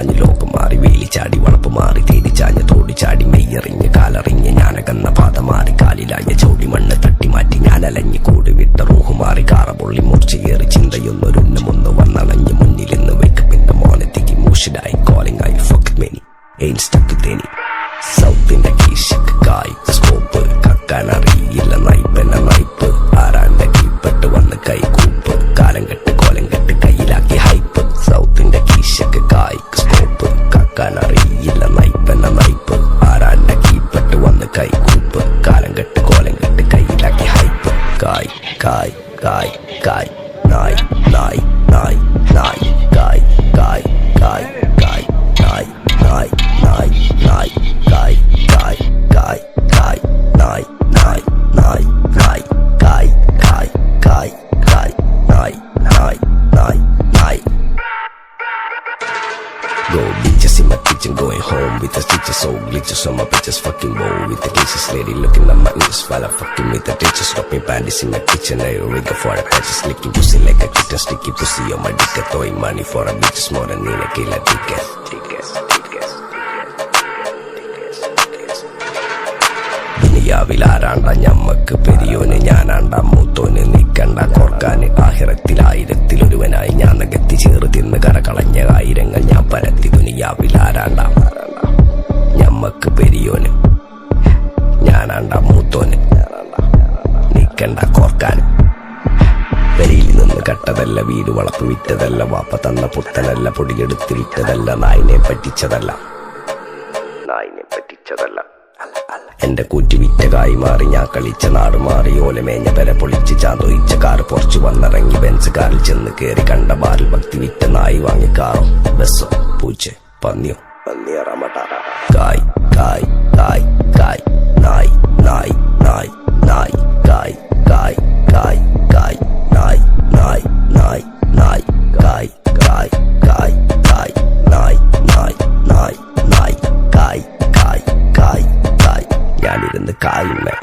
പാഞ്ഞ് ലോകം മാറി വേലി ചാടി വളപ്പ് മാറി തേടി ചാഞ്ഞ തോടി ചാടി മെയ്യറിഞ്ഞ് കാലറിഞ്ഞ് ഞാനകന്ന പാത മാറി കാലിലായ ചോടി മണ്ണ് തട്ടി മാറ്റി ഞാനലഞ്ഞ് കൂടി വിട്ട റൂഹ് മാറി കാറ പൊള്ളി മൂർച്ചയേറി ചിന്തയൊന്നൊരുന്നമൊന്ന് വന്നണഞ്ഞ് മുന്നിലിന്ന് വെക്കപ്പിന്റെ മോനത്തേക്ക് മൂഷനായി കോളിംഗായി fuck many ain't stuck with any സൗത്തിന്റെ കീശക്ക് കായ് സ്കോപ്പ് കക്കാനറിയില്ല നൈപ്പെന്ന നൈപ്പ് ആരാന്റെ കീപ്പെട്ട് വന്ന് കൈകൂപ്പ് കാലം കെട്ട് കോലം കെട്ട് കയ്യിലാക്കി ഹൈപ്പ് സൗത്തിന്റെ കീശക്ക് കായ് സ്കോപ്പ് കക്കാനറിയില്ല നൈപ്പെന്ന നൈപ്പ് ആരാന്റെ കീപ്പെട്ട് വന്ന് കൈകൂപ്പ് കാലം കെട്ട് കോലം കെട്ട് കയ്യിലാക്കി ഹൈപ്പ് കായ് കായ് കായ് കായ് നായ് നായ് നായ് നായ് കായ് കായ് കായ് കായ് നായ് നായ് നായ് നായ് കായ് കായ് കായ് കായ് നായ് നായ് നായ് നായ് കായ് കായ് കായ് കായ് നായ് നായ് നായ് നായ് Go bitches in my kitchen, going home with the stitches, so glitches on my bitches, fucking bow with the cases, lady looking at my ears while I'm fucking with the ditches, dropping panties in my kitchen, I rigger for the patches, licking pussy like a kitten, sticky pussy on my dick, throwing money for a bitches more than in a killer ticket. ദുനിയാവിലാരാണ്ട ഞമ്മക്ക് പെരിയോന് ഞാനാണ്ട മൂത്തോന് നിക്കണ്ട കോർക്കാന് ആഹിറത്തിലായിരത്തിലൊരുവനായി ഞാൻ നകത്തി ചേറ് തിന്ന് കരകളഞ്ഞ ആയിരങ്ങൾ ഞാൻ പരത്തി ദുനിയാവിലാരാണ്ട ഞമ്മക്ക് പെരിയോന് ഞാനാണ്ട മൂത്തോന് നിക്കണ്ട കോർക്കാന് പെരിയിൽ നിന്ന് കട്ടതല്ല വീട് വളപ്പ് വിറ്റതല്ല വാപ്പ തന്ന പുത്തനല്ല പൊടിയെടുത്ത് വിറ്റതല്ല നായിനെ പറ്റിച്ചതല്ല എന്റെ കൂറ്റി വിറ്റ കായി മാറി ഞാൻ കളിച്ച നാട് മാറി ഓലമേഞ്ഞ പെര പൊളിച്ച് ചാതൊയിച്ച കാറ് പൊറച്ചു വന്നിറങ്ങി ബെൻസ് കാറിൽ ചെന്ന് കേറി കണ്ട ബാറിൽ ഭക്തി വിറ്റ നായി വാങ്ങി കാറോ ബസ്സോ പൂച്ച പന്നിയോ കായ് കായ് കായ് കായ് നായ് നായ് നായ് നായ് കായ് കായ് കായ് കായ് നായ് നായ് നായ് നായ് കായ് കായ് കായ് കായ് നായ് നായ് നായ് നായ് കായ് കായ് കായ് കായ് ഞാനിരുന്ന് കായുമേ